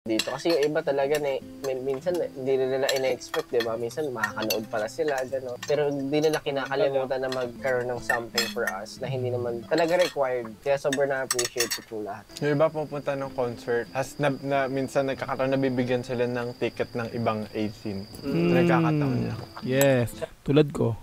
dito. Kasi yung iba talaga minsan hindi nila ina-expect, diba? Minsan makakanood pala sila, gano'n. Pero hindi nila kinakalimutan na magkaroon ng something for us na hindi naman talaga required. Kaya sobrang na-appreciate ko lahat. Yung iba pupunta ng concert, minsan nagkakataon nabibigyan sila ng ticket ng ibang 18. Nagkakataon niya. Yes, tulad ko.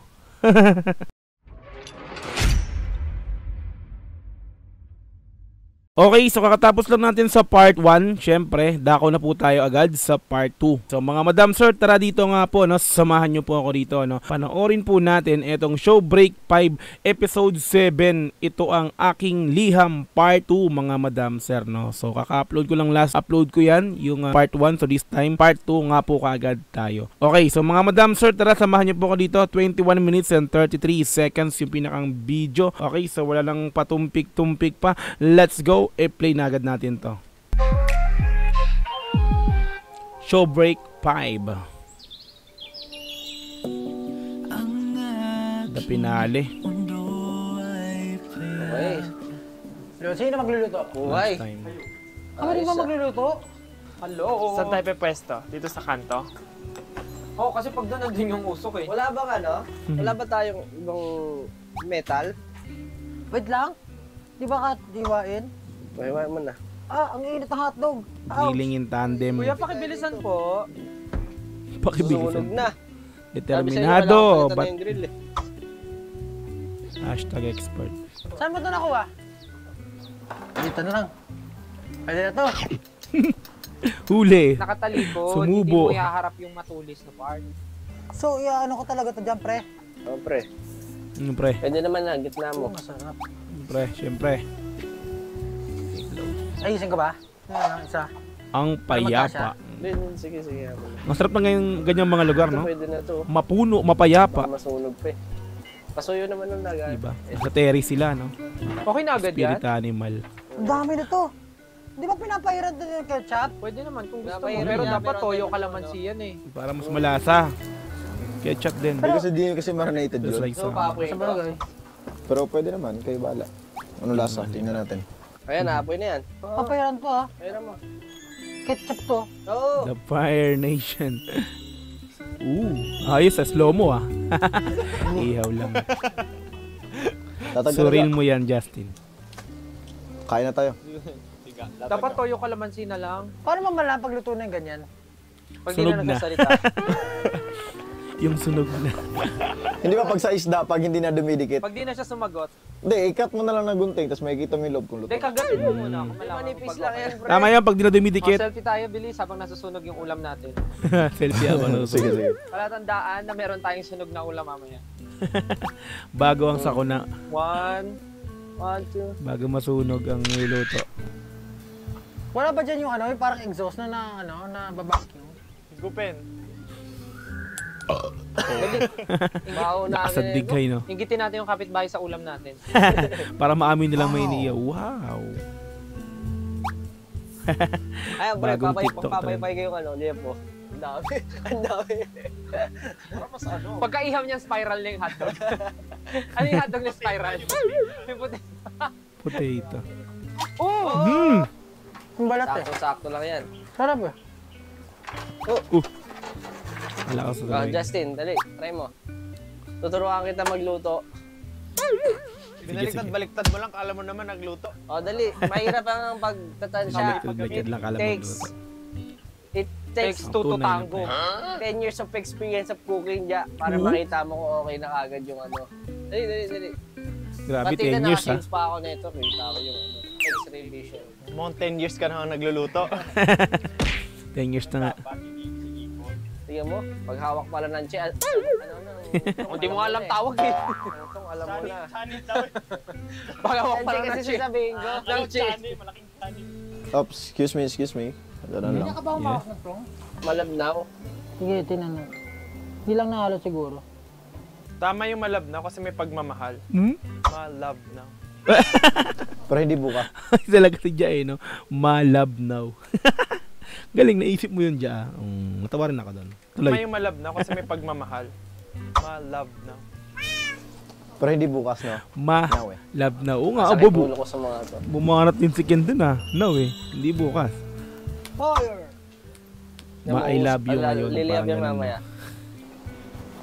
Okay, so kakatapos lang natin sa part 1. Syempre, dako na po tayo agad sa part 2. So mga madam sir, tara dito nga po, no? Samahan nyo po ako dito, no? Panoorin po natin itong Show Break 5 episode 7. Ito ang aking liham part 2, mga madam sir, no? So kaka-upload ko lang, last upload ko yan, yung part 1. So this time, part 2 nga po kaagad tayo. Okay, so mga madam sir, tara samahan nyo po ako dito. 21 minutes and 33 seconds yung pinakang video. Okay, so wala lang patumpik-tumpik pa. Let's go. I-play na agad natin to. Show Break 5. The finale. Okay. Sino magluluto? Buhay. Ako rin ba magluluto? Hello. Saan tayo pwesto? Dito sa kanto? Oo, kasi pag doon nandun yung usok eh. Wala bang wala ba tayong ibang metal? Wait lang. Di ba diwain? Mahiwain mo na. Ang init ng hotdog. Healing in tandem. Kuya, pakibilisan po. Pakibilisan. Susunog na. Determinado. Sabi sa'yo, grill, eh. Hashtag expert. Saan mo ito nakuha? Dito na lang. Pwede na to. Huli. Nakatalikod, Sumubo. hindi mo ihaharap yung matulis na part. So, ano ko talaga to dyan, pre? Oh, pre. Siyempre. Pwede naman na, gitna mo. Masarap. Siyempre. Ayusin ka ba? Yan, isa. Ang payapa. Sige. Masarap na ngayon ganyang mga lugar, no? Pwede na to. Mapuno, mapayapa. Baka masunog pa eh. Pasuyo naman ng dagat. Diba? Sa terrace sila, no? Okay na agad yan? Spirit animal. Ang dami na to. Di ba pinapahiran din yung ketchup? Pwede naman kung gusto mo. Napahiran Pero niya, dapat pero toyo ano, kalamansi yan eh. Para mas malasa. Ketchup din. Kasi di kasi marinated Just yun. like So, sa... paapoy Sa ko. bagay. Pero pwede naman, kayo bahala. Ano lasa? Tingnan natin. Ayan, naapoy na yan. Papahiran to Ayan mo. Ketchup to. Oo. The Fire Nation. Ayos sa slow-mo ah. Ihaw lang. Surin mo yan, Justin. Kain na tayo. Dapat toyo kalamansi na lang. Paano mamalaan pagluto na yung ganyan? Pag di Sunog na na. nagsasalita. Yung sunog na. Hindi ba pag sa isda, pag hindi na dumidikit? Pag di na siya sumagot, Hindi, ikat mo na lang ng gunting, tapos makikita mo yung loob kung luto. hindi kagatin mo muna kung malaman mo Manipis pag lang okay. yan, pre. Tama yan, pag di na dumidikit. Selfie tayo, bilis, habang nasusunog yung ulam natin. Selfie ako. Sige. Palatandaan na meron tayong sunog na ulam mamaya. Bago ang sakuna. 1, 2. Bago masunog ang niluto. Wala ba dyan yung yung parang exhaust na babacuum? Higupin. Baho na Lakas at dighay, no? Inggitin natin yung kapitbahay sa ulam natin. Para maamin nilang may iniya. Wow! Ayan, pre, Bagong TikTok papaypay kayo Jepo. Ang dami. Ang dami. Pagkaihaw niya, spiral na yung hotdog. Ano yung hotdog na spiral? Yung puti. Potato. Oh! Yung balat eh. Sakto-sakto lang yan. Sarap eh. Wala ka sa tuloy. Justin, dali. Try mo. Tuturuan kita magluto. Binaliktad-baliktad mo lang, kala mo naman nagluto. Dali. Mahirap ang pagtatansya. Baliktad lang kala magluto. It takes Takes two to Tunay na tango. 10 years of experience of cooking para makita mo kung okay na kagad yung Dali. Grabe, Pati 10 na years ha. naka-shades pa ako nito. Kita ko yung X-ray vision. Mga 10 years ka na nagluluto. 10 years na nga. Tingnan mo, pag hawak pala ng che, Hindi mo alam tawag eh. Itong alam mo na. Pag hawak pa lang Kasi na siya. sasabihin ko, ng che. Oops, excuse me. Ano lang. Hindi ka ba umawak ng tong? Malabnaw. Sige, tinan mo. Hindi lang nahalo siguro. Tama yung malabnaw kasi may pagmamahal. Malabnaw. Pero hindi buka. Talaga si Jai, no? Malabnaw. Galing, naisip mo yun, Jai. Natawa rin ako doon. Tama Tuloy. yung malabnaw kasi may pagmamahal. Malabnaw. Pero hindi bukas, no? Now eh. Malabnaw. Oo nga, Masakit bobo. ulo ko sa mga to. Bumanat din si Ken dun ah. No eh, hindi bukas. Fire! I love you ngayon. Liliyab Parang yan ganun. mamaya.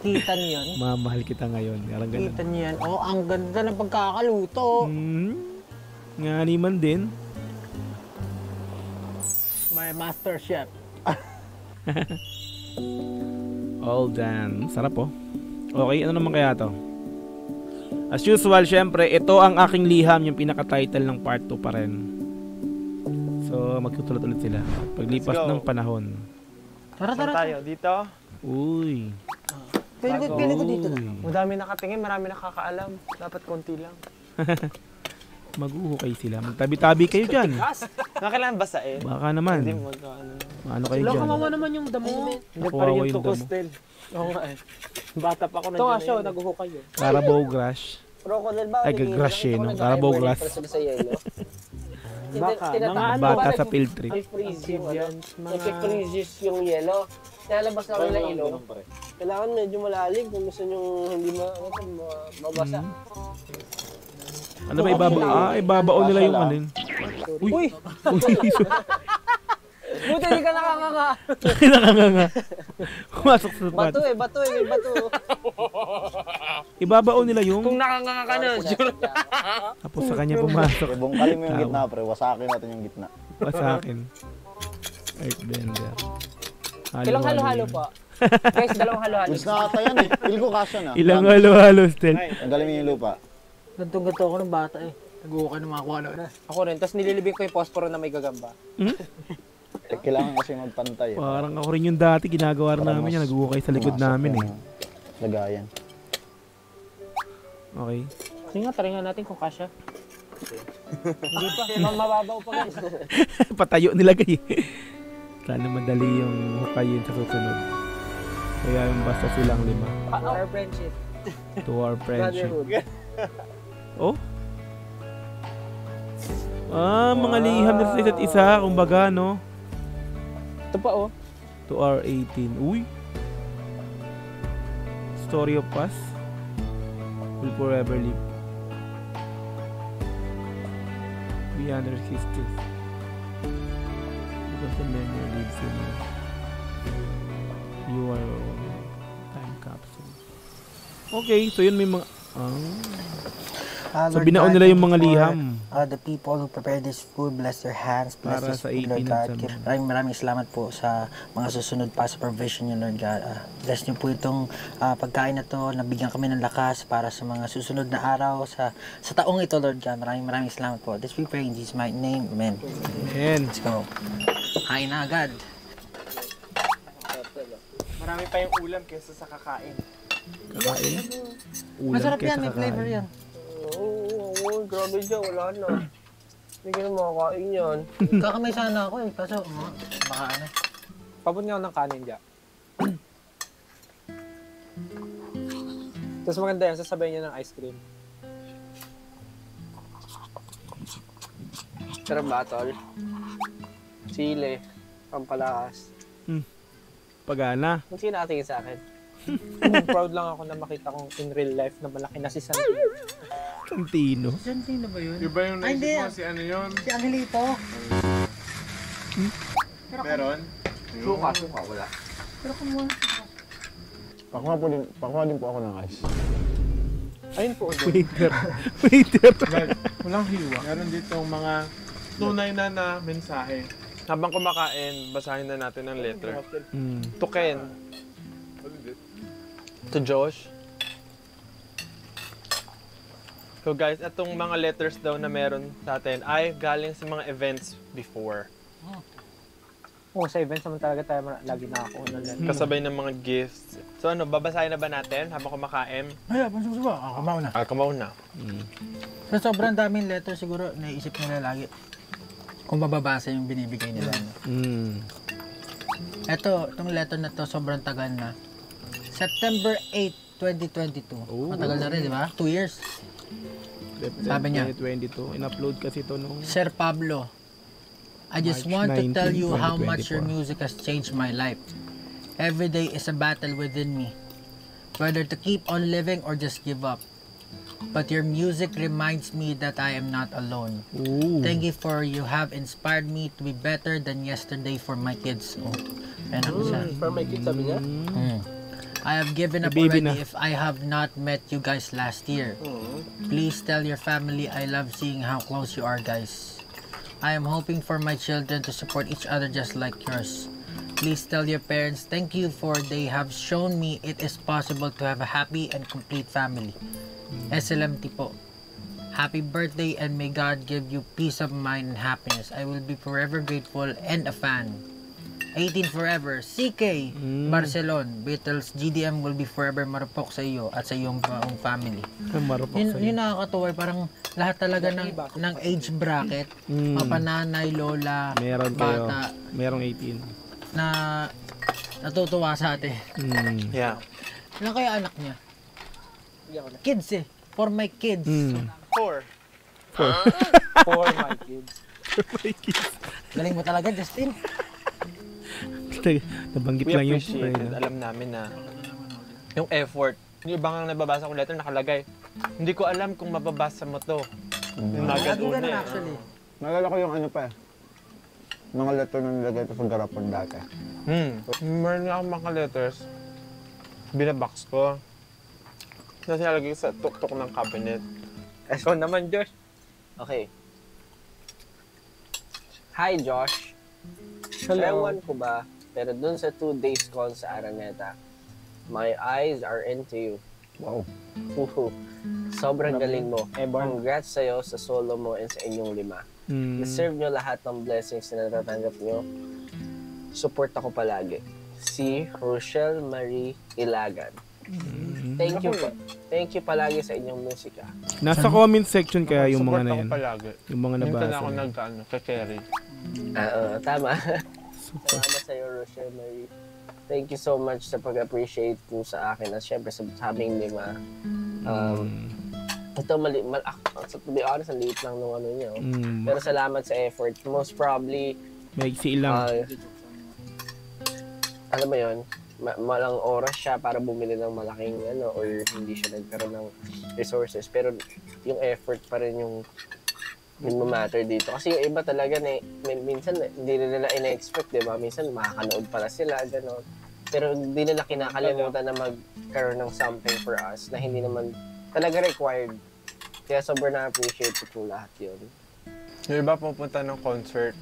Kita niyo yan. Mamahal kita ngayon. Parang ganun. Kita niyo yan. Oh, ang ganda ng pagkakaluto. Nga man din. My master chef. All done. Sarap oh. Okay, ano naman kaya to? As usual, syempre, ito ang aking liham, yung pinaka-title ng part 2 pa rin. So, magtutulot ulit sila. Paglipas Let's go. ng panahon. Tara, Saan tayo? Dito? Uy. Pili ko dito. Madami nakatingin, marami nakakaalam. Dapat konti lang. Maguhukay sila. Magtabi-tabi kayo dyan. Nakailangan basain? Baka naman. Hindi mo ano. Ano kayo dyan? Kawawa naman yung damo. Hindi pa Kawawa rin yung yung tukos damo. still. Oo nga eh. Bata pa ako na Ito nga siya, naguhukay yun. Carabao grass. Crocodile ba? Ay, gagrass eh, no? Carabao grass. Sa yelo. Baka, mga ano Bata ba? sa field trip. Freeze yung ano. Amphibians, mga... Nag-freeze yung yelo. Lalabas lang nila ilong. Kailangan medyo malalim kung gusto nyo hindi mabasa. Ano ba ibabaon nila yung alin? Uy! Buti hindi ka nakakanga. Nakanganga. Pumasok sa Bato sapat. bato. Ibabaon nila yung... Kung nakanganga ka na, sure. Tapos sa kanya pumasok. Bungkalin mo yung gitna, pre. Wasakin natin yung gitna. Pa sa akin. Earthbender. Ilang halo-halo pa? Guys, dalawang halo-halo. Goods na ata yan eh. Feel ko kasya na. Ilang halo-halo still. Tanggalin mo yung lupa. Gantong-ganto ako ng bata eh. Naguhukay ng mga kuwalo na. Ako rin, tapos nililibing ko yung posporo na may gagamba. Kailangan kasi magpantay. Parang ako rin yung dati, ginagawa rin namin yan. Naguhukay sa likod namin eh. Lagayan. Okay. Sige nga, try nga natin kung kasya. Hindi pa, mababaw pa guys. Patayo nilagay. Sana madali yung hukayin sa susunod. Kaya yung basta silang 5. Our friendship. To our friendship. Oh? Mga liham na sa isa't isa. Kumbaga, no? Ito pa oh. To our 18. Uy! Story of us will forever live. Beyond our sisters. Because the memory lives in you. You are our own time capsule. Okay, so yun may mga... So binaon nila yung mga liham. The people who prepare this food, bless their hands, bless Para this sa food, Lord 18 God. at sa Maraming salamat po sa mga susunod pa sa provision niyo, Lord God. Bless niyo po itong pagkain na to, nabigyan kami ng lakas para sa mga susunod na araw sa taong ito, Lord God. Maraming salamat po. This we pray in Jesus' mighty name. Amen. Amen. Let's go. Kain na agad. Marami pa yung ulam kaysa sa kakain. Kakain. Ulam Masarap kaysa yan, may kakain. flavor yan. Oo, grabe siya. Wala na. Hindi ka na makakain yan. Kakamay sana ako eh, kaso baka ano. Pabot nga ako ng kanin dyan. Tapos maganda yan, sasabayin niya ng ice cream. Sarap ba, tol? Chile. Pampalakas. Pagana. Kung sino nakatingin sa akin? Proud lang ako na makita kong in real life na malaki na si Santi. Santino. Sino ba yun? Iba yung Ay, hindi. naisip mo si ano yun? Si Angelito. Meron? Suka, wala. Pero kumuha. Pakuha din po ako ng ice. Ayun po. Waiter. Waiter. Walang hiwa. Meron dito mga tunay na mensahe. Habang kumakain, basahin na natin ang letter. To Ken. To Josh. So guys, itong mga letters daw na meron sa atin ay galing sa mga events before. Oo, sa events naman talaga tayo lagi na ako. Kasabay ng mga gifts. So ano, babasahin na ba natin habang kumakain? Ay, pansin ko ba? Kamaw na. Kamaw na. Sa sobrang daming letter siguro, naisip nila lagi kung mababasa yung binibigay nila. Ito, itong letter na to sobrang tagal na. September 8, 2022. Matagal na rin, di ba? 2 years. Sabi niya. 2022. In-upload kasi ito nung... Sir Pablo, I just March want to 19, tell you how much your 2024. music has changed my life. Every day is a battle within me. Whether to keep on living or just give up. But your music reminds me that I am not alone. Ooh. Thank you for you have inspired me to be better than yesterday for my kids. Oh. Ayan ang isa. For my kids, sabi niya. I have given up May baby already na. if I have not met you guys last year. Please tell your family I love seeing how close you are, guys. I am hoping for my children to support each other just like yours. Please tell your parents thank you for they have shown me it is possible to have a happy and complete family. SLMT po. Happy birthday and may God give you peace of mind and happiness. I will be forever grateful and a fan. 18 forever. CK Barcelon. Beatles GDM will be forever marupok sa iyo at sa iyong buong family. Marupok Yun, sa'yo. yun nakakatuwa. Parang lahat talaga ng age bracket, mapananay, lola, Meron kayo. bata, Merong 18. na natutuwa sa atin. Yeah. Ilan kaya anak niya? Kids eh. For my kids. 4. For my kids. Galing mo talaga, Justin. Nabanggit We lang yung appreciate it. Alam namin na yung effort. Yung iba nga nababasa kong letter nakalagay. Hindi ko alam kung mababasa mo to. Yung agad Lagi una ganun eh. actually. Naalala ko yung ano pa eh. Mga letter na nilagay ito sa garapon dati. Meron na akong mga letters. Binabox ko. Tapos nilagay sa tuktok ng cabinet. Ikaw naman, Josh. Okay. Hi, Josh. Hello. Ewan ko ba, pero dun sa 2 days con sa Araneta, my eyes are into you. Wow. Uhu. Sobrang galing mo. Eborn. Congrats sa'yo sa solo mo and sa inyong 5. Deserve nyo lahat ng blessings na natatanggap nyo. Support ako palagi. Si Rochelle Marie Ilagan. Thank you po. Thank you palagi sa inyong musika. Nasa comment section kaya yung mga Support na ako yan. palagi. Yung mga Minsan nabasa. ako nag-carry. Tama. Salamat sa'yo, Rochelle Marie. Thank you so much sa pag-appreciate mo sa akin at syempre sa aming 5. Ito, to be honest, ang liit lang nung ano niyo. Pero salamat sa effort. Most probably, May ilang. alam mo yun, malang oras siya para bumili ng malaking ano, or hindi siya nagkaroon ng resources. Pero yung effort pa rin yung matter dito. Kasi yung iba talaga, minsan hindi nila ina-expect, di ba? Minsan makakanood pala sila, gano'n. Pero hindi nila kinakalimutan na magkaroon ng something for us na hindi naman talaga required. Kaya sobrang na-appreciate ko po lahat yun. Yung iba pupunta ng concert,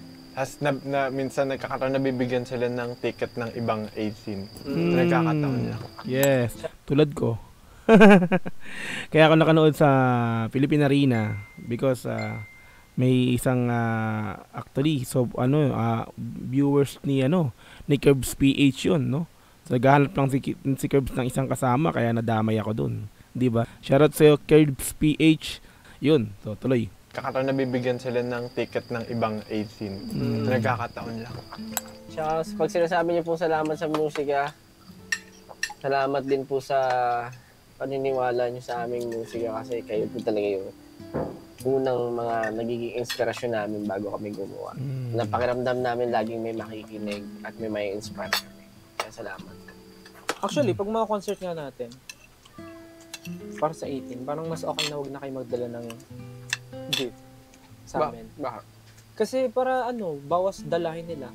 minsan nagkakataon nabibigyan sila ng ticket ng ibang 18. Nagkakataon niya. Yes, tulad ko. Kaya ako nakanood sa Philippine Arena because may isang actually viewers ni Curbs PH yun, no? So naghahanap lang si Curbs ng isang kasama kaya nadamay ako dun, 'di ba? Shoutout sa Curbs PH. Yun, so tuloy. Kakataon nabibigyan sila ng ticket ng ibang 18. Nagkakataon lang. Tsaka pag sinasabi niyo po salamat sa musika, salamat din po sa paniniwala niyo sa aming musika kasi kayo po talaga yung unang mga nagiging inspirasyon namin bago kami gumawa. Napakiramdam namin laging may makikinig at may inspire kami. Kaya salamat. Actually, pag mga concert nga natin, para sa 18, parang mas okay na huwag na kayo magdala ng gift sa amin. Bakit? Kasi para bawas dalahin nila.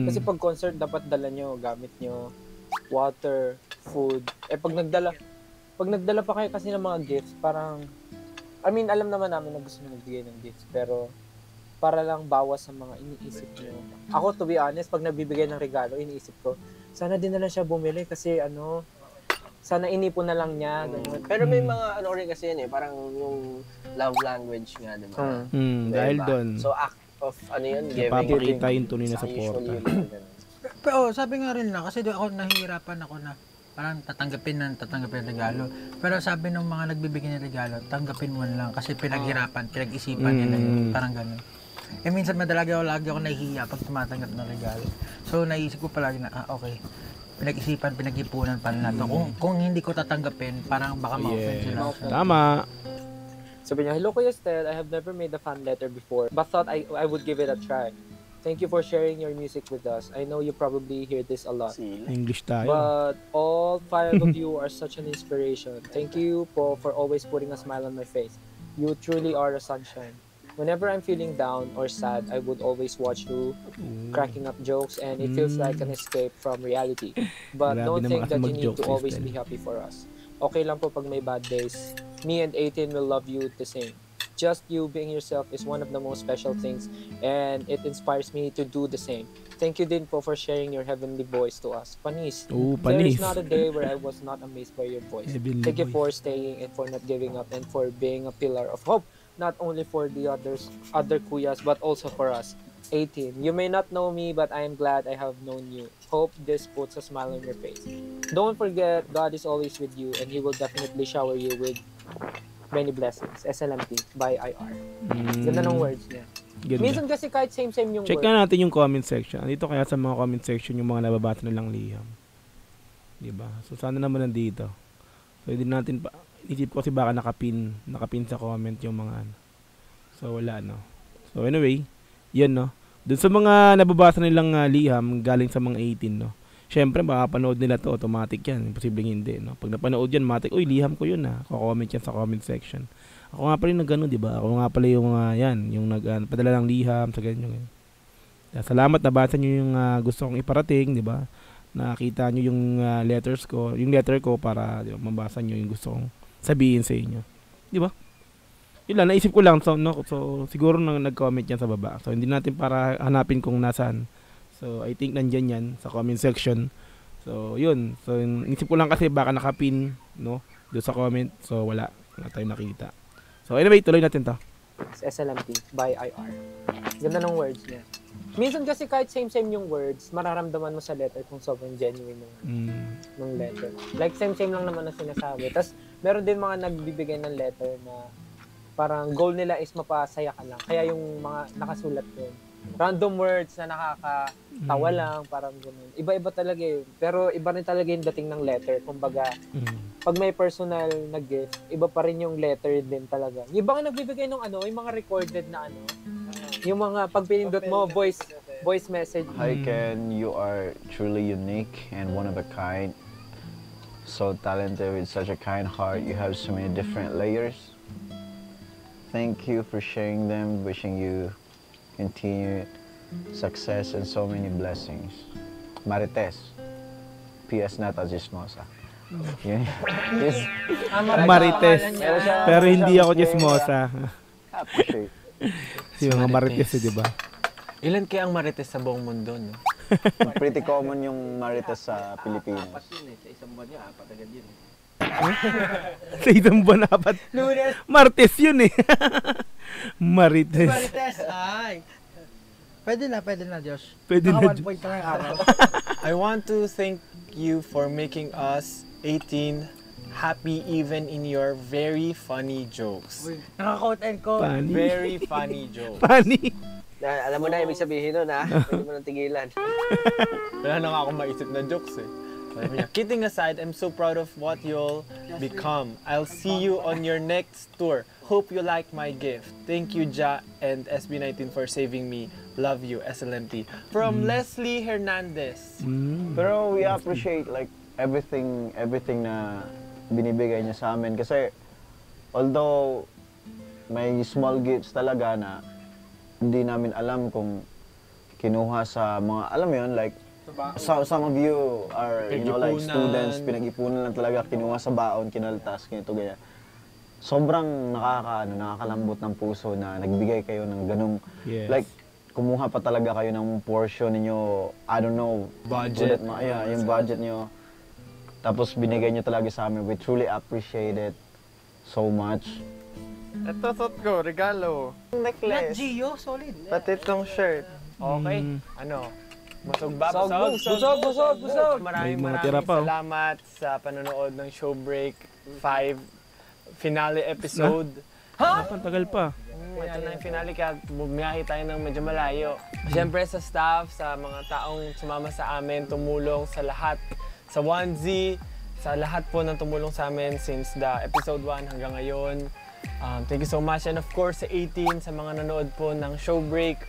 Kasi pag concert, dapat dala nyo, gamit nyo, water, food. Pag nagdala pa kayo kasi ng mga gifts, parang, alam naman namin na gusto nyo magbigay ng gifts, pero para lang bawas sa mga iniisip nyo. Ako, to be honest, pag nagbibigay ng regalo, iniisip ko, sana din na lang siya bumili kasi sana inipon na lang niya. Pero may mga rin kasi yan parang yung love language nga, di ba? Dahil doon, So act of giving. napapakita yung tunay na Usually suporta. yung mga ganun. Pero sabi nga rin na, kasi ako nahihirapan ako na parang tatanggapin regalo. Pero sabi ng mga nagbibigay ng regalo, tanggapin mo lang kasi pinaghirapan, pinag-isipan nila yun. Parang ganun. Minsan lagi ako nahihiya pag tumatanggap ng regalo. So naisip ko palagi na, okay, pinag-isipan, pinag-ipunan pala na to. Kung hindi ko tatanggapin, parang baka ma-offend sila. Tama. Sabi niya, hello Kuya Estel, I have never made a fan letter before, but thought I would give it a try. Thank you for sharing your music with us. I know you probably hear this a lot. English tayo. But all 5 of you are such an inspiration. Thank you for always putting a smile on my face. You truly are a sunshine. Whenever I'm feeling down or sad, I would always watch you cracking up jokes, and it feels like an escape from reality. But Grabe don't naman think kasi that you need mag-joke to always freestyle. be happy for us. Okay lang po pag may bad days. Me and 18 will love you the same. Just you being yourself is one of the most special things, and it inspires me to do the same. Thank you din po for sharing your heavenly voice to us. Panis. Oo, There panis. is not a day where I was not amazed by your voice. Heavenly Thank you voice. for staying and for not giving up and for being a pillar of hope, not only for the other kuyas, but also for us. 18. You may not know me, but I am glad I have known you. Hope this puts a smile on your face. Don't forget, God is always with you, and He will definitely shower you with many blessings. SLMT by IR. Ganda ng words niya. Ganda. Minsan kasi kahit same-same yung Check words. na natin yung comment section. Dito kaya sa mga comment section yung mga nababasa nilang liham. Diba? So sana naman nandito. So hindi natin pa, isip ko kasi baka nakapin sa comment yung mga ano. So wala no. So anyway, yun no. Dun sa mga nababasa nilang liham galing sa mga 18 no. Syempre makapanood nila to, automatic yan. Imposibleng hindi no. Pag napanood yan, automatic, uy liham ko yun Ko-comment yan sa comment section. Ako nga pala yung nag-ano, di ba? Ako nga pala yung yung padala ng liham sa ganyan. Salamat nabasa niyo yung gusto kong iparating, di ba? Nakita niyo yung letters ko, yung letter ko para di ba, mabasa niyo yung gusto kong sabihin sa inyo. Di ba? Yun lang, naisip ko lang so siguro nag-comment yan sa baba. So hindi natin para hanapin kung nasaan. So I think nandiyan yan sa comment section. So yun. So naisip ko lang kasi baka nakapin no doon sa comment. So wala tayong nakita. So anyway, tuloy natin to. SLMT by IR. Ganda ng words niya. Minsan kasi kahit same-same yung words, mararamdaman mo sa letter kung sobrang genuine ng letter. Like same-same lang naman na sinasabi. Tapos meron din mga nagbibigay ng letter na parang goal nila is mapasaya ka lang. Kaya yung mga nakasulat yun. Random words na nakakatawa lang, parang gano'n. Iba-iba talaga eh. Pero iba rin talaga yung dating ng letter. Kumbaga, pag may personal na gift, iba pa rin yung letter din talaga. Yung iba nga nagbibigay ng yung mga recorded na yung mga pag pinindot mo, voice message. Hi Ken, you are truly unique and one of a kind. So talented with such a kind heart. You have so many different layers. Thank you for sharing them. Wishing you continued success and so many blessings. Marites. P.S. Nata Gismosa. Yes. Marites. Pero hindi ako chismosa. Appreciate. Si mga Marites, di ba? Ilan kaya ang marites sa buong mundo, no? Pretty common yung Marites sa Pilipinas. Sa isang buwan niya, apat agad yun. Sa isang buwan apat. Martes yun eh. Marites. Marites, ay. Pwede na, Josh. Pwede na, Naka 1 Josh. point na lang araw. I want to thank you for making us 18 happy even in your very funny jokes. Naka-quote and quote. Funny. Very funny jokes. Funny. Alam mo na ibig sabihin nun Pwede mo nang tigilan. Wala na nga akong maisip na jokes eh. Sabi niya, kidding aside, I'm so proud of what you'll become. I'll see you on your next tour. Hope you like my gift. Thank you, Ja and SB19 for saving me. Love you, SLMT. From Leslie Hernandez. Pero we appreciate like everything na binibigay niya sa amin kasi although may small gifts talaga na hindi namin alam kung kinuha sa mga alam mo yun like some of you are you know like students pinag-ipunan lang talaga kinuha sa baon kinaltas ganito gaya. Sobrang nakakalambot ng puso na nagbigay kayo ng ganung like kumuha pa talaga kayo ng portion ninyo, I don't know, budget. Yung budget nyo. Tapos binigay nyo talaga sa amin. We truly appreciate it so much. Ito, thought ko, regalo. Necklace. Gio, solid. Pati itong shirt. Okay. Ano? Busog ba? Busog. Maraming May mga tira pa, oh. salamat sa panonood ng Showbreak 5 finale episode. Ang tagal pa. Ito na yung finale kaya bumiyahe tayo ng medyo malayo. Siyempre sa staff, sa mga taong sumama sa amin, tumulong sa lahat, sa 1Z, sa lahat po ng tumulong sa amin since the episode 1 hanggang ngayon. Thank you so much. And of course sa 18, sa mga nanood po ng Showbreak,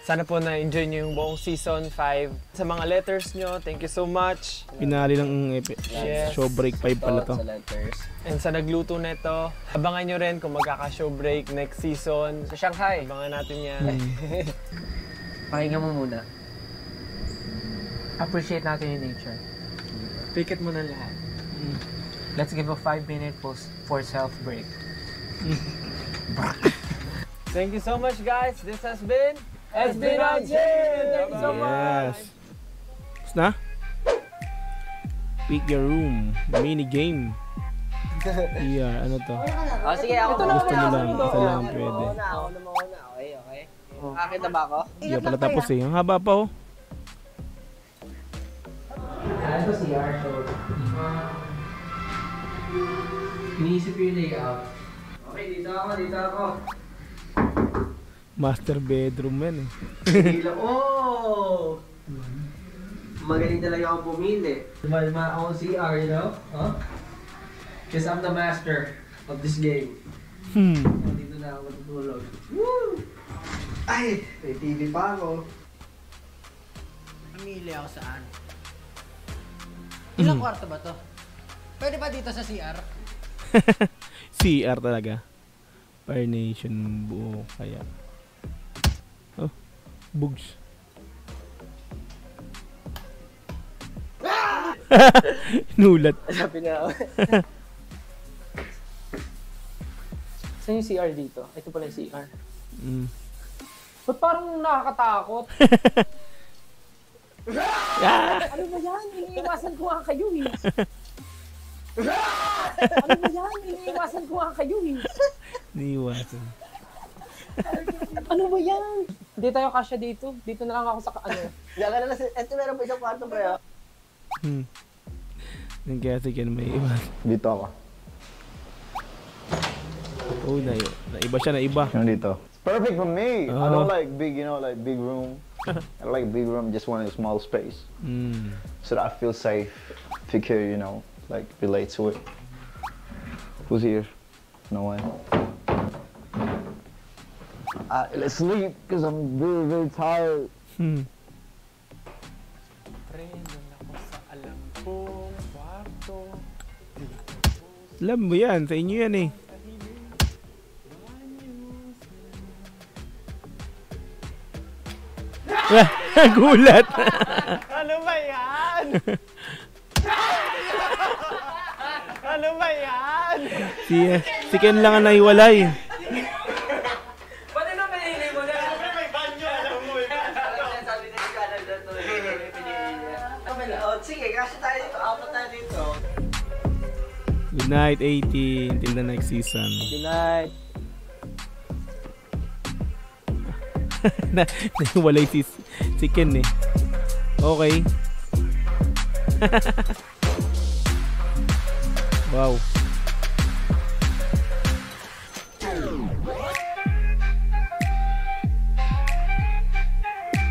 Sana po na-enjoy nyo yung buong season 5. Sa mga letters nyo, thank you so much. Pinali ng Yes. show break 5 pala to. Sa letters. And sa nagluto nito, abangan nyo rin kung magkaka-show break next season. Sa Shanghai. Abangan natin yan. Pahinga mo muna. Appreciate natin yung nature. Take it mo na lahat. Let's give a 5-minute pause for self-break. Thank you so much, guys. This has been SB Ranjin! Thank you so much! Yes. Tapos na? Pick your room. Mini game. Yeah, ano to? Oh, sige, ako. Gusto mo lang. Isa lang ang pwede. Ako na mauna. Okay. Akin na ba ako? Hindi pa pala tapos eh. Ang haba pa oh. Ano si Arso? Iniisip yung layout. Okay, dito ako. Master bedroom yan eh. Oh! Magaling talaga ako pumili. Malma ako CR, you know? Huh? Because I'm the master of this game. Dito na ako matutulog. Woo! Ay! May TV pa ako. Pamili ako saan? Ilang kwarto ba to? Pwede ba dito sa CR? CR talaga. Fire Nation buo kaya. Oh, bugs. Nulat. Sabi na ako. Saan yung CR dito? Ito pala yung CR. Ba't parang nakakatakot? Ano ba yan? Iniiwasan ko nga kayo eh. Ano ba yan? Iniiwasan ko nga kayo eh. Niiwasan. Ano ba yan? Hindi tayo kasya dito. Dito na lang ako sa ano. Diyan na lang. Ito meron pa isang kwarto pa yun. Nang kaya sige may iba. Dito ako. Oh, naiba siya, naiba. Yung dito. Perfect for me. I don't Uh-huh. like big, like big room. I like big room, just want a small space. So that I feel safe, secure, like relate to it. Who's here? No one. Let's sleep, because I'm very, very tired. Doon ako sa alam kong kwarto. Alam mo yan, sa inyo yan eh. Gulat. Ano ba yan? Ano ba yan? Si Ken lang ang naiwalay. Pwede na pinili mo na. May banyo, alam mo eh. Sabi na yung channel na ito. Sige, kasi tayo dito. Apat tayo dito. Good night, 18. Until the next season. Good night. Naiwalay si Ken eh. Okay. Wow.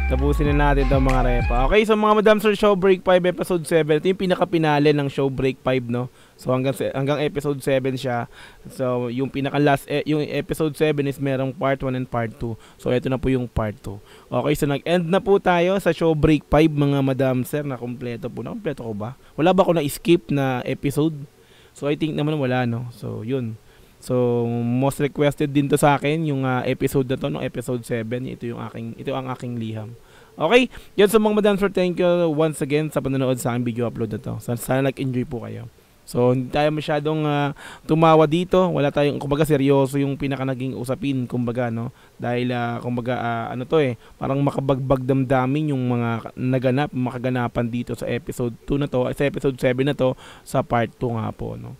Tapusin na natin itong mga repa. Okay, so mga Madam Sir, Show Break 5 episode 7. Ito yung pinaka-pinale ng Show Break 5, no? So hanggang episode 7 siya. So yung pinaka-last, yung episode 7 is merong part 1 and part 2. So ito na po yung part 2. Okay, so nag-end na po tayo sa Show Break 5 mga Madam Sir. Na kompleto po. Na-kompleto ko ba? Wala ba ako na-skip na episode? So I think naman wala, no? So yun. So most requested din to sa akin yung episode na to, no, episode 7. Ito ang aking liham. Okay, yan sa mga Madam Sir, thank you once again sa panonood sa aking video upload na to. Sana nag-enjoy po kayo. So hindi tayo masyadong tumawa dito. Wala tayong, kumbaga seryoso yung pinaka naging usapin, kumbaga, no? Dahil kumbaga ano to eh, parang makabagbag damdamin yung mga makaganapan dito sa episode 2 na to, sa episode 7 na to, sa part 2 nga po, no?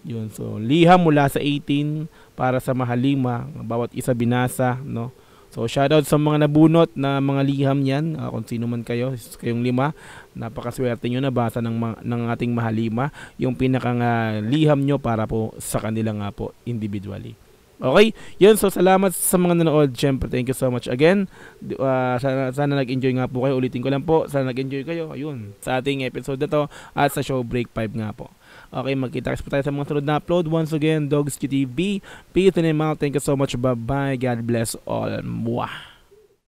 Yun, so liham mula sa 18 para sa Mahalima, bawat isa binasa, no? So shoutout sa mga nabunot na mga liham yan, kung sino man kayo, kayong 5, napakaswerte nyo nabasa ng ating Mahalima yung pinakang liham nyo para po sa kanila nga po individually. Okay, yun, so salamat sa mga nanood. Syempre, thank you so much again. Sana nag-enjoy nga po kayo. Ulitin ko lang po, sana nag-enjoy kayo, ayun, sa ating episode na to at sa Show Break 5 nga po. Okay, magkita-kits po tayo sa mga sunod na upload. Once again, Dogs TV. Peace and out. Thank you so much. Bye-bye. God bless all. Mwah.